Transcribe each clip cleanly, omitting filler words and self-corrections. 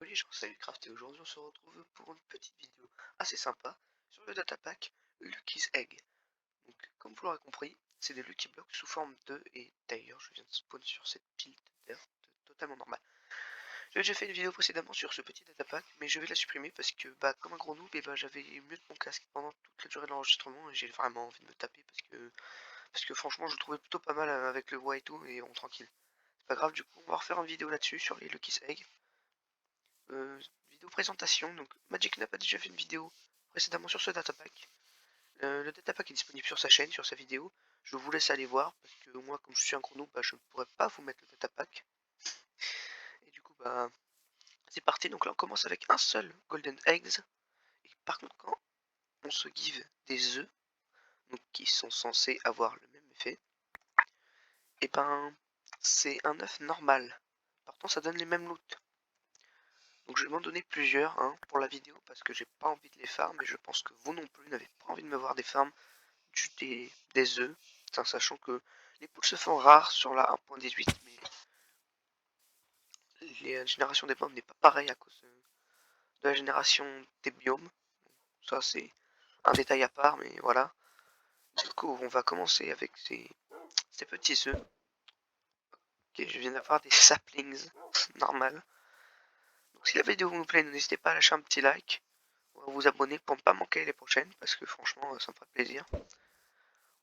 les gens, salut Craft et aujourd'hui on se retrouve pour une petite vidéo assez sympa sur le datapack Lucky's Egg. Donc comme vous l'aurez compris, c'est des Lucky Blocks sous forme d'œufs et d'ailleurs je viens de spawn sur cette pile de terre totalement normale. J'avais déjà fait une vidéo précédemment sur ce petit datapack mais je vais la supprimer parce que comme un gros noob j'avais mute mon casque pendant toute la durée de l'enregistrement et j'ai vraiment envie de me taper parce que franchement je le trouvais plutôt pas mal avec le bois et tout et on tranquille. C'est pas grave, du coup on va refaire une vidéo là-dessus sur les Lucky's Egg. Vidéo présentation, donc MagicNap a déjà fait une vidéo précédemment sur ce datapack. Le datapack est disponible sur sa chaîne, sur sa vidéo. Je vous laisse aller voir parce que moi, comme je suis un chrono, je ne pourrais pas vous mettre le datapack. Et du coup, c'est parti. Donc là, on commence avec un seul Golden Eggs. Et par contre, quand on se give des œufs, donc qui sont censés avoir le même effet, et c'est un œuf normal. Par contre, ça donne les mêmes loots. Donc je vais m'en donner plusieurs pour la vidéo parce que j'ai pas envie de les farm et je pense que vous non plus n'avez pas envie de me voir des farms des œufs, sachant que les poules se font rares sur la 1.18 mais la génération des pommes n'est pas pareille à cause de la génération des biomes. Ça c'est un détail à part mais voilà. Du coup on va commencer avec ces petits œufs. Ok, je viens d'avoir des saplings normal. Donc si la vidéo vous plaît, n'hésitez pas à lâcher un petit like. Vous abonner pour ne pas manquer les prochaines parce que franchement ça me fera plaisir.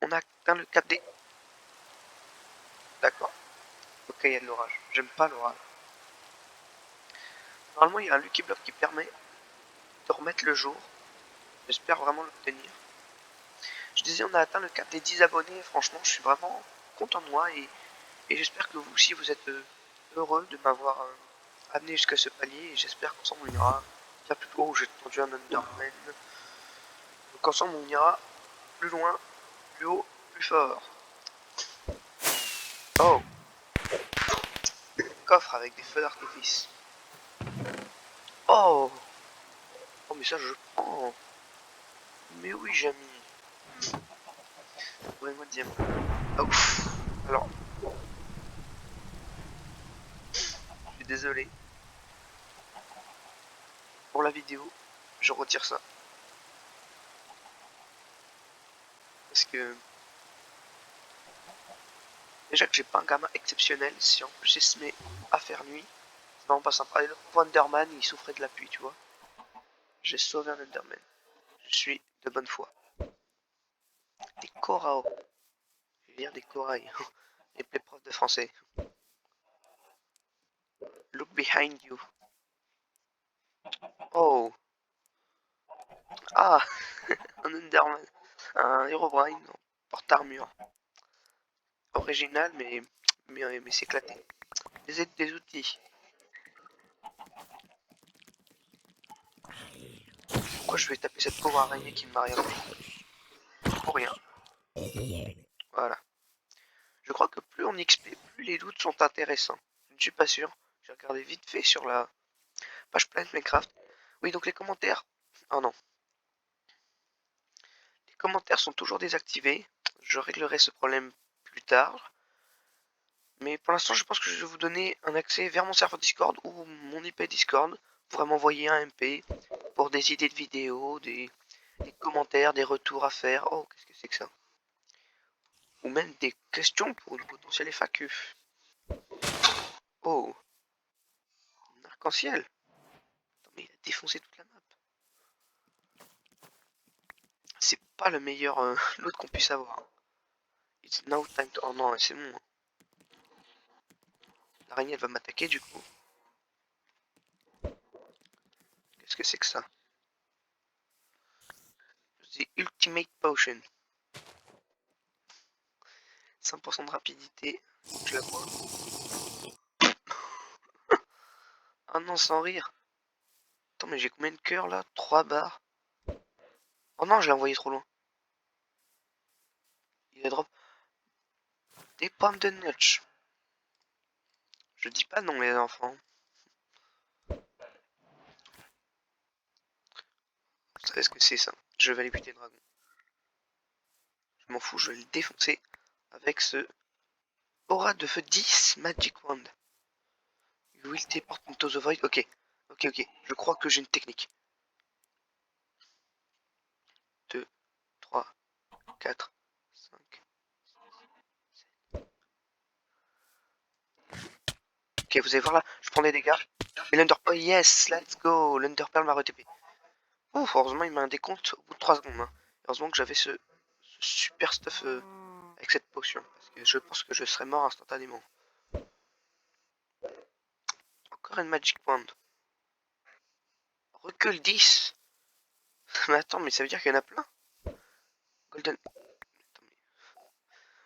On a atteint le 4D. D'accord. Ok, il y a de l'orage. J'aime pas l'orage. Normalement il y a un Lucky Block qui permet de remettre le jour. J'espère vraiment l'obtenir. Je disais on a atteint le cap des 10 abonnés. Franchement je suis vraiment content de moi et j'espère que vous aussi vous êtes heureux de m'avoir amené jusqu'à ce palier et j'espère qu'ensemble on ira bien plus haut. J'ai tendu un Underman. Donc ensemble on ira plus loin, plus haut, plus fort. Oh, coffre avec des feux d'artifice. Oh, oh mais ça je prends. Mais oui Jamy. Ouvrez-moi de diamant. Oh, ouf. Alors, je suis désolé. Pour la vidéo, je retire ça. Parce que déjà que j'ai pas un gamin exceptionnel, si en plus il se met à faire nuit, c'est vraiment pas sympa. Et le Wonderman, il souffrait de la pluie, tu vois. J'ai sauvé un Enderman. Je suis de bonne foi. Des coraux. Je vais dire des corails. Les profs de français. Look behind you. Oh. Ah. Un Enderman. Un Herobrine en porte-armure. Original, mais c'est éclaté. Des outils. Pourquoi je vais taper cette pauvre araignée qui ne m'a rien fait? Pour rien. Voilà. Je crois que plus on XP, plus les loots sont intéressants. Je ne suis pas sûr. J'ai regardé vite fait sur la page Planet Minecraft. Oui, donc les commentaires. Oh non. Les commentaires sont toujours désactivés. Je réglerai ce problème plus tard. Mais pour l'instant, je pense que je vais vous donner un accès vers mon serveur Discord ou mon IP Discord. Pour m'envoyer un MP pour des idées de vidéos, des commentaires, des retours à faire. Oh, qu'est-ce que c'est que ça? Ou même des questions pour une potentielle FAQ. Oh, un arc-en-ciel. Attends, mais il a défoncé toute la map. C'est pas le meilleur loot qu'on puisse avoir. It's now time to... Oh non, c'est bon. L'araignée elle va m'attaquer du coup. Qu'est-ce que c'est que ça? The Ultimate Potion. 5% de rapidité. Je la bois. Ah non, sans rire. Attends, mais j'ai combien de cœurs là? 3 barres. Oh non, je l'ai envoyé trop loin. Il a drop des pommes de nutch. Je dis pas non les enfants. Vous savez ce que c'est ça? Je vais aller buter le dragon. Je m'en fous, je vais le défoncer avec ce aura de feu 10 Magic Wand. You will teleport into the void. Ok. Ok, ok, je crois que j'ai une technique. 2, 3, 4, 5. Ok, vous allez voir là, je prends des dégâts. Et l'Under... Oh yes, let's go. L'Underpearl m'a re-TP. Ouf, heureusement il m'a un décompte au bout de 3 secondes. Hein. Heureusement que j'avais ce super stuff avec cette potion. Parce que je pense que je serais mort instantanément. Encore une Magic Wand. Recul 10. Mais attends, mais ça veut dire qu'il y en a plein. Golden...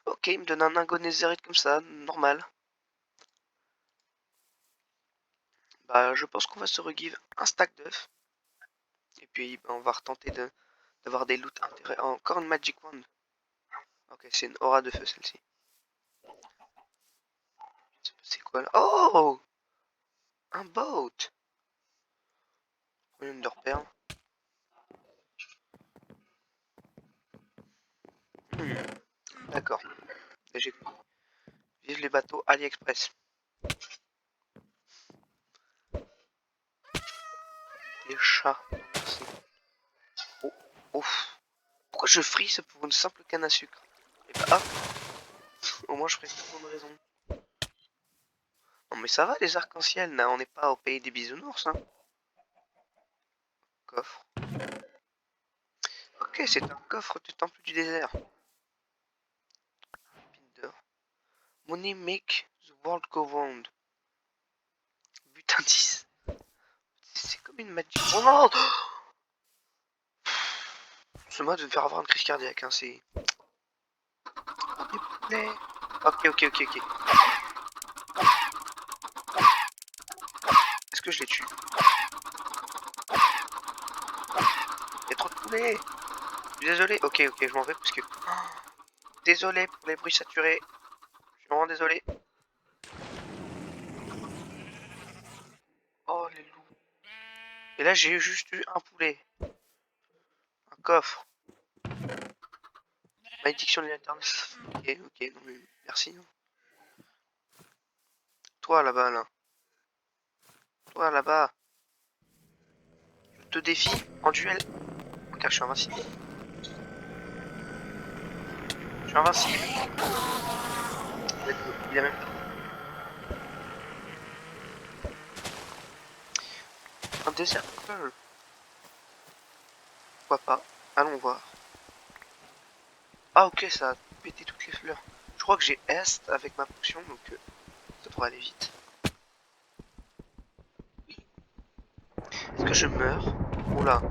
Ok, il me donne un lingot netherite comme ça, normal. Bah, je pense qu'on va se regive un stack d'œufs. Et puis, bah, on va retenter d'avoir des loots intéressants. Encore une Magic Wand. Ok, c'est une aura de feu celle-ci. C'est quoi là? Oh! Un boat! Une Underpearl. D'accord. J'ai compris. Vive les bateaux AliExpress. Des chats. Merci. Oh, ouf. Pourquoi je frise pour une simple canne à sucre? Et bah hop, au moins je ferai pour une raison. Non mais ça va les arcs-en-ciel, là, on n'est pas au pays des bisounours, hein. Coffre. Ok, c'est un coffre du temple du désert. Binder. Money make the world go round. Butin 10. C'est comme une magie. Oh non! Ce mode de me faire avoir une crise cardiaque, hein, c'est... Des poulets. Ok, ok, ok, ok. Est-ce que je les tue? Il y a trop de poulets. Je suis désolé. Ok, ok, je m'en vais parce que... Désolé pour les bruits saturés. Je suis vraiment désolé. Oh, les loups. Et là, j'ai juste eu un poulet. Un coffre. Malédiction de l'internet. Ok, ok, non mais merci. Toi là-bas, là. Toi là-bas. Je te défie en duel. Car je suis invincible. Je suis invincible. Il a même un désert pearl. Pourquoi pas? Allons voir. Ah ok, ça a pété toutes les fleurs. Je crois que j'ai Est avec ma potion, donc ça devrait aller vite. Est-ce que je meurs? Oula.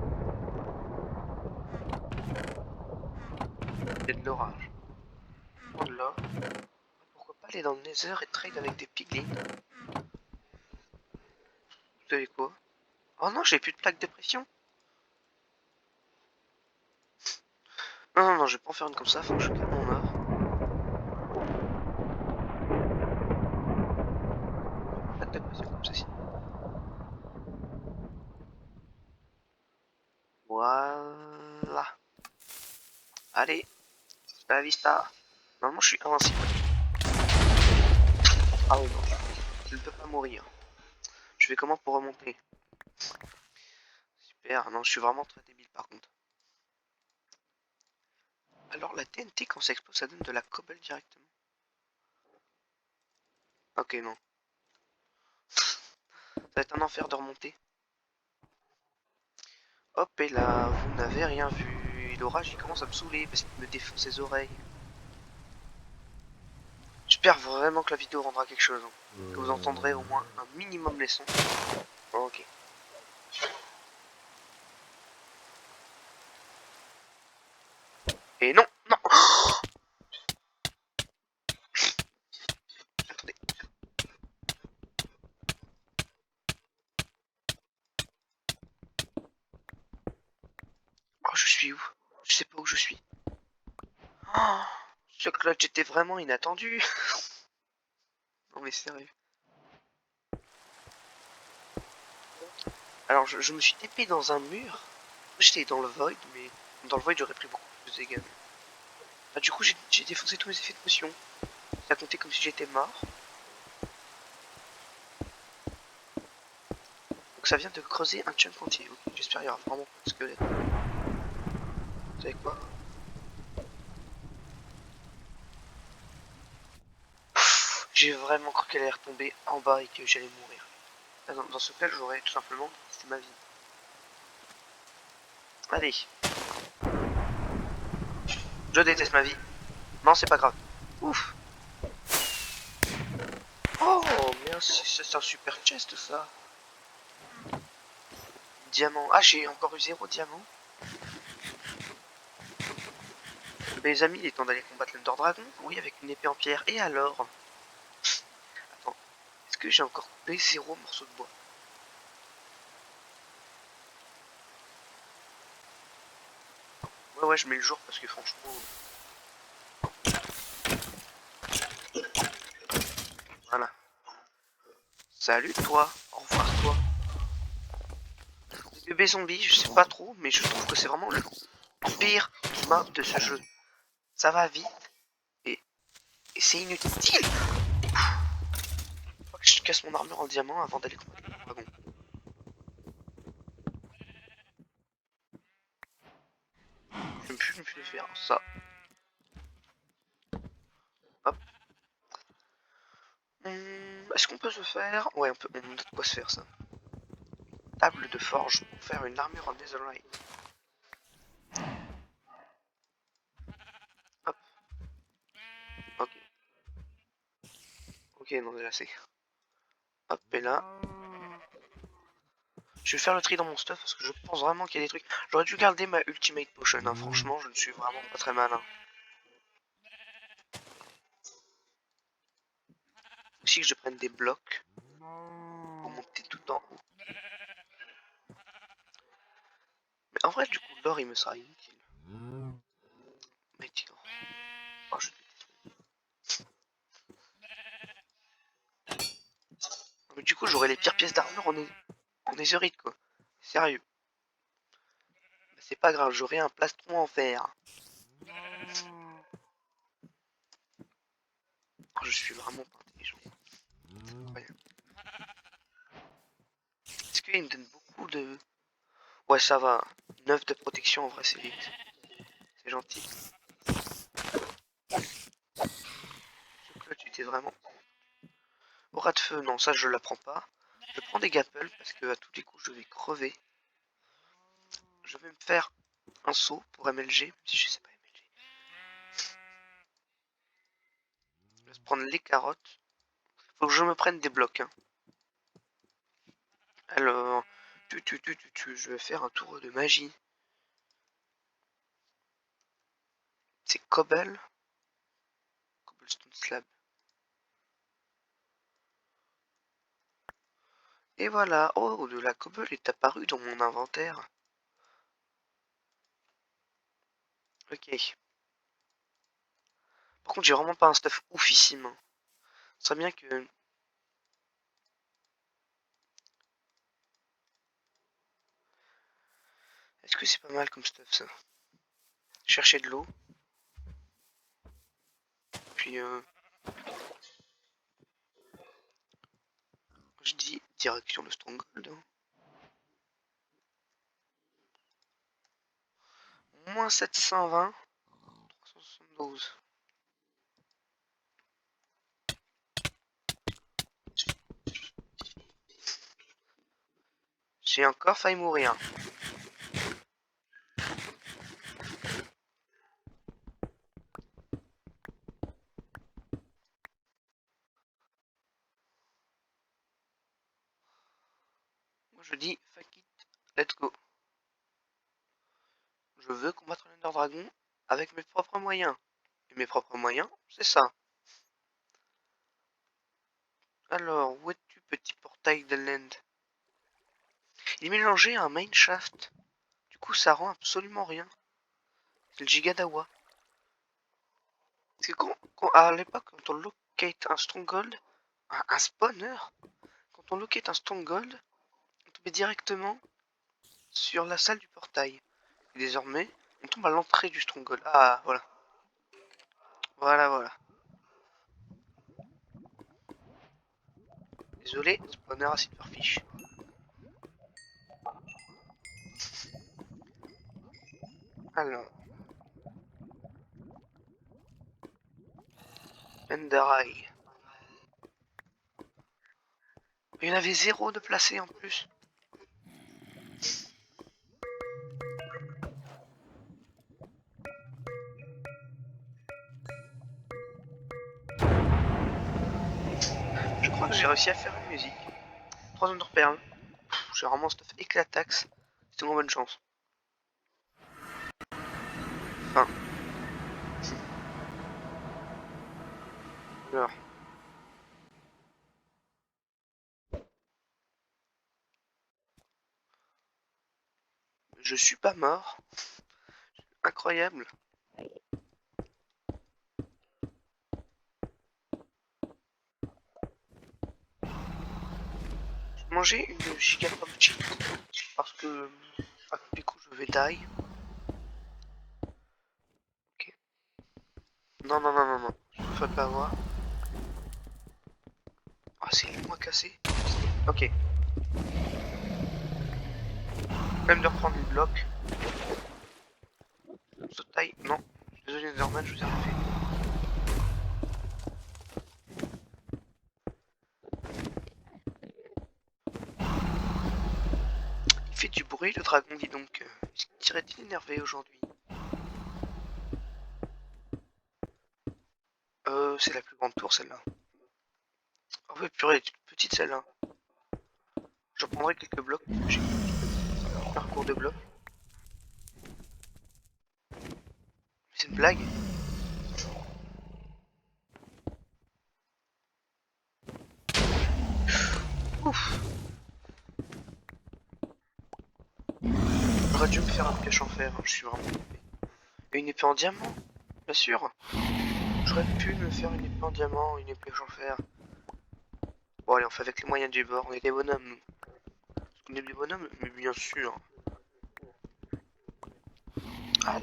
Il y a de l'orage. Prendre là. Pourquoi pas aller dans le Nether et trade avec des piglins? Vous savez quoi? Oh non, j'ai plus de plaque de pression. Non, non, non, je vais pas en faire une comme ça, faut que je calme mon art. Plaque de pression comme ceci. Voilà. Allez, hasta la vista. Normalement, je suis invincible. Ah oui, non, je ne peux pas mourir. Je fais comment pour remonter? Super, non, je suis vraiment très débile par contre. Alors, la TNT, quand ça explose, ça donne de la cobble directement. Ok, non. Ça va être un enfer de remonter. Hop, et là, vous n'avez rien vu. L'orage, il commence à me saouler parce qu'il me défonce les oreilles. J'espère vraiment que la vidéo rendra quelque chose. Hein. Que vous entendrez au moins un minimum les sons. Ok. Et non, non. Attendez. Oh, je suis où? Je sais pas où je suis. Oh, ce clutch était vraiment inattendu. Non mais sérieux. Alors je me suis TP dans un mur. J'étais dans le void, mais dans le void j'aurais pris beaucoup plus de dégâts. Ah, du coup j'ai défoncé tous mes effets de potion. Ça comptait comme si j'étais mort. Donc ça vient de creuser un chunk entier. Ok, j'espère qu'il y aura vraiment pas de squelette. Vous savez quoi? J'ai vraiment cru qu'elle allait retomber en bas et que j'allais mourir. Là, dans ce cas, j'aurais tout simplement quitté ma vie. Allez. Je déteste ma vie. Non, c'est pas grave. Ouf. Oh, merci, c'est un super chest ça. Diamant. Ah, j'ai encore eu 0 diamant. Les amis, il est temps d'aller combattre l'Ender Dragon. Oui, avec une épée en pierre. Et alors? Attends, est-ce que j'ai encore coupé 0 morceaux de bois? Ouais, je mets le jour parce que franchement... Voilà. Salut toi. Au revoir toi. Les bébés zombies, je sais pas trop, mais je trouve que c'est vraiment le pire mob de ce jeu. Ça va vite et, et c'est inutile. Faut que je casse mon armure en diamant avant d'aller combattre le dragon. Je ne peux plus faire ça. Hop. Est-ce qu'on peut se faire... Ouais, on a de quoi se faire ça. Table de forge pour faire une armure en netherite. Hop. Ok. Ok, non, déjà c'est. Hop, et là. Je vais faire le tri dans mon stuff parce que je pense vraiment qu'il y a des trucs. J'aurais dû garder ma ultimate potion, hein. Franchement, je ne suis vraiment pas très malin. Aussi que je prenne des blocs pour monter tout en haut. Mais en vrai, du coup, l'or il me sera inutile. Mais tiens. Oh, je... Mais du coup, j'aurai les pires pièces d'armure en netherite quoi. Sérieux. Bah, c'est pas grave, j'aurai un plastron en fer. Oh, je suis vraiment pas intelligent. Incroyable. Est-ce qu'il me donne beaucoup de... Ouais, ça va. 9 de protection, en vrai, c'est vite. C'est gentil. Ce clutch était vraiment... Aura de feu, non, ça je la prends pas. Je prends des gapples parce que à tous les coups je vais crever. Je vais me faire un saut pour MLG, même si je sais pas MLG. Je vais prendre les carottes. Faut que je me prenne des blocs. Hein. Alors, je vais faire un tour de magie. C'est Cobblestone Slab. Et voilà, oh, de la cobble est apparue dans mon inventaire. Ok. Par contre, j'ai vraiment pas un stuff oufissime. Hein. Ce serait bien que... Est-ce que c'est pas mal comme stuff ça? Chercher de l'eau. Puis je dis direction de Stronghold. Hein. Moins 720. 372. J'ai encore failli mourir. Moi je dis fuck it, let's go. Je veux combattre l'Ender Dragon avec mes propres moyens. Et mes propres moyens, c'est ça. Alors, où es-tu petit portail de l'End? Il est mélangé à un mineshaft. Du coup ça rend absolument rien. C'est le Gigadawa. C'est à l'époque, quand on locate un stronghold, un spawner, quand on locate un stronghold, on tombe directement sur la salle du portail. Et désormais, on tombe à l'entrée du stronghold. Ah, voilà. Voilà. Désolé, spawner à Silverfish. Alors. Enderai. Il y en avait 0 de placé en plus. Je crois que j'ai réussi à faire une musique. 3 Underperles. J'ai vraiment stuff éclataxe. C'était une bonne chance. Enfin. Alors. Je suis pas mort. Incroyable. J'ai mangé une chicken of cheese parce que à tous les coups je vais die. Ok. Non, non, non, non, non. Je me fais pas avoir. Ah, c'est le moins cassé. Ok. Même de reprendre une bloc. Ce taille. Non. Désolé, Netherman, je vous ai refait. Il fait du bruit, le dragon, dit donc. Serait-il énervé aujourd'hui? C'est la plus grande tour, celle-là. Oh, ouais, purée, elle est toute petite, celle-là. Je prendrai quelques blocs. J'ai un parcours de blocs. C'est une blague? Ouf. J'aurais dû me faire un pioche en fer, hein, je suis vraiment tombé. Et une épée en diamant? Bien sûr. J'aurais pu me faire une épée en diamant, une épée en fer. Bon allez, on fait avec les moyens du bord, on est des bonhommes nous. Parce qu'on est des bonhommes, mais bien sûr. Alors...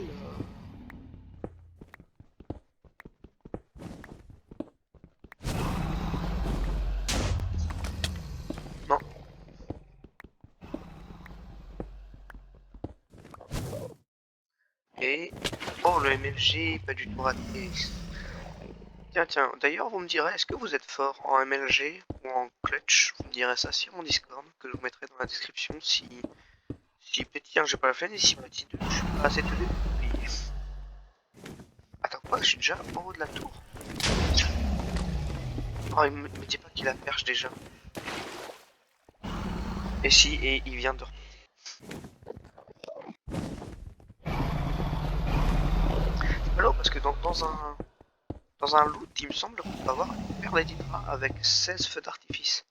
Non. Et... Oh, le MLG, pas du tout raté. Tiens, tiens, d'ailleurs, vous me direz, est-ce que vous êtes fort en MLG ou en clutch? Vous me direz ça sur mon Discord, que je vous mettrai dans la description si petit 1 j'ai pas la flemme et si petit 2 je suis pas assez tenu. Attends, quoi, je suis déjà en haut de la tour. Oh, il me dit pas qu'il a perche déjà. Et si, et il vient de... C'est pas lourd parce que dans un loot, il me semble qu'on peut avoir une perle d'hydra avec 16 feux d'artifice.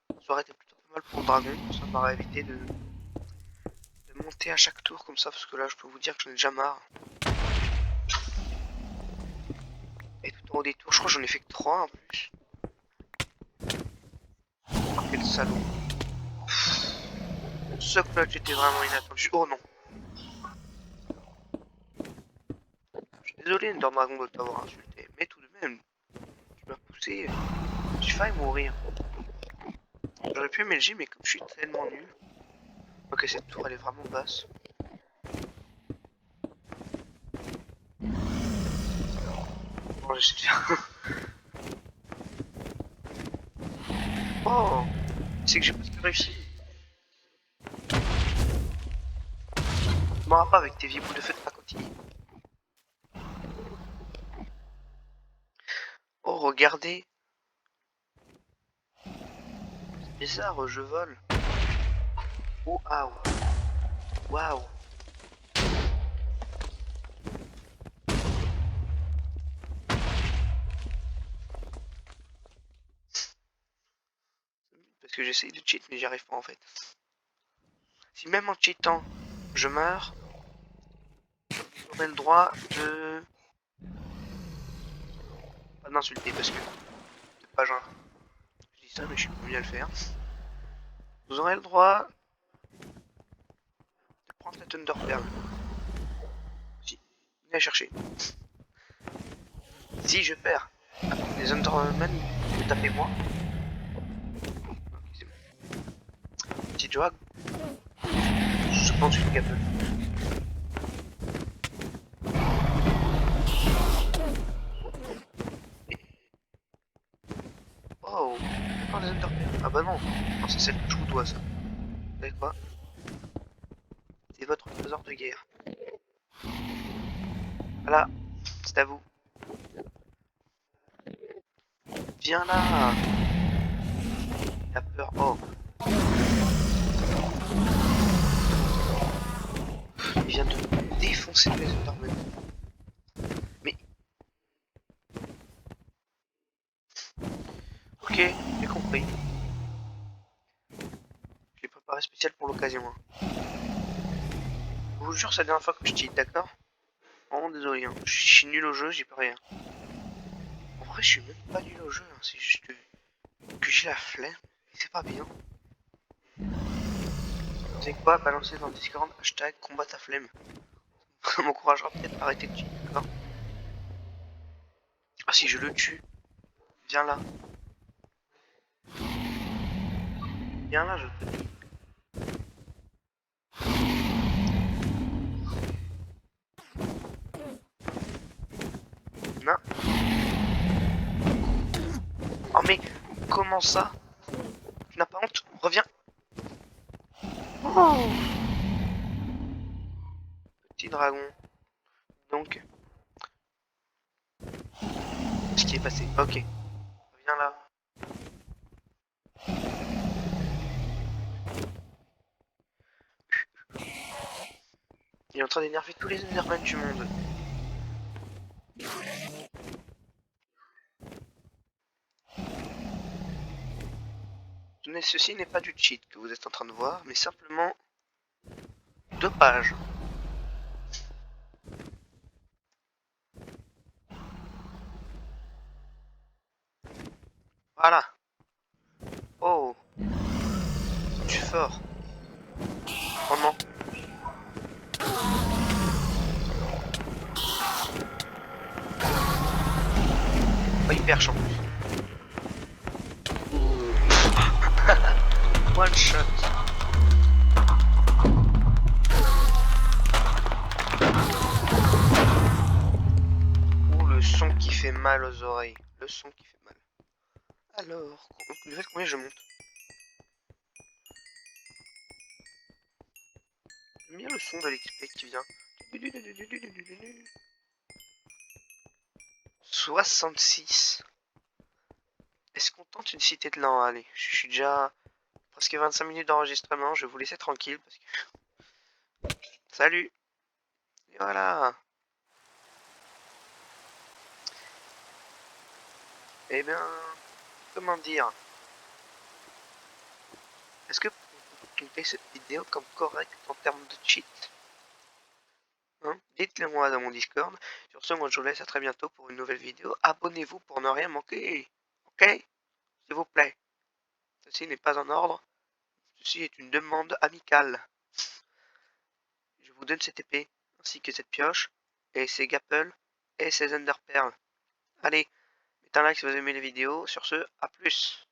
Ça aurait été plutôt pas mal pour le dragon, ça m'aurait évité de monter à chaque tour comme ça, parce que là je peux vous dire que j'en ai déjà marre. Et tout en haut des tours, je crois que j'en ai fait que 3 en plus. Oh, quel salaud. Ce clutch était vraiment inattendu. Oh non. Je suis désolé, Dragon, de t'avoir insulté, mais tout de même, tu m'as poussé. J'ai failli mourir. J'aurais pu MLG, mais comme je suis tellement nul. Ok, cette tour elle est vraiment basse. Bon, j'essaie de faire. Oh, c'est que j'ai presque réussi. Tu m'auras pas avec tes vies boules de feu de pacotille. Oh, regardez. C'est bizarre, je vole. Oh, waouh. Waouh. Parce que j'essaye de cheat, mais j'y arrive pas en fait. Si même en cheatant, je meurs, j'aurai le droit de... Pas d'insulter parce que c'est pas genre. Je dis ça, mais je suis pas venu à le faire. Vous aurez le droit de prendre la Thunder Pearl. Si, venez la chercher. Si je perds, les Undermen me tapez moi. Ok, c'est bon. Petit Joag, je pense que je suis capable. Ah bah non, non c'est celle que je vous dois ça. Vous savez quoi? C'est votre trésor de guerre. Voilà, c'est à vous. Viens là. T'as peur. Oh, il vient de me défoncer les Enderman. Mais, ok, j'ai compris. Je l'ai préparé spécial pour l'occasion. Hein. Je vous jure, c'est la dernière fois que je cheat, d'accord? Vraiment désolé, hein. Je suis nul au jeu, j'y peux rien. En vrai, je suis même pas nul au jeu, hein. C'est juste que j'ai la flemme. Et c'est pas bien. Vous savez quoi? Balancez dans le Discord, hashtag combat ta flemme. Ça m'encouragera peut-être à arrêter de cheat, d'accord? Ah, si je le tue, viens là. Viens là, je te dis. Non. Oh, mais comment ça? Tu n'as pas honte? Reviens. Oh, petit dragon. Donc, ce qui est passé. Ok. Reviens là. Il est en train d'énerver tous les Endermen du monde. Ceci n'est pas du cheat que vous êtes en train de voir, mais simplement dopage. Voilà. Oh, je suis fort. Oh non. Oh, il perche en plus. One shot. Oh, le son qui fait mal aux oreilles. Le son qui fait mal. Alors, level combien je monte? J'aime bien le son de l'XP qui vient. 66. Est-ce qu'on tente une cité de l'an? Allez, je suis déjà presque 25 minutes d'enregistrement. Je vais vous laisser tranquille parce que... Salut. Et voilà. Eh bien, comment dire? Est-ce que vous comptez cette vidéo comme correcte en termes de cheat? Hein? Dites-le moi dans mon Discord. Sur ce, moi je vous laisse à très bientôt pour une nouvelle vidéo. Abonnez-vous pour ne rien manquer. Ok? S'il vous plaît. Ceci n'est pas un ordre. Ceci est une demande amicale. Je vous donne cette épée, ainsi que cette pioche, et ces gapples, et ces enderpearls. Allez, mettez un like si vous aimez les vidéos. Sur ce, à plus.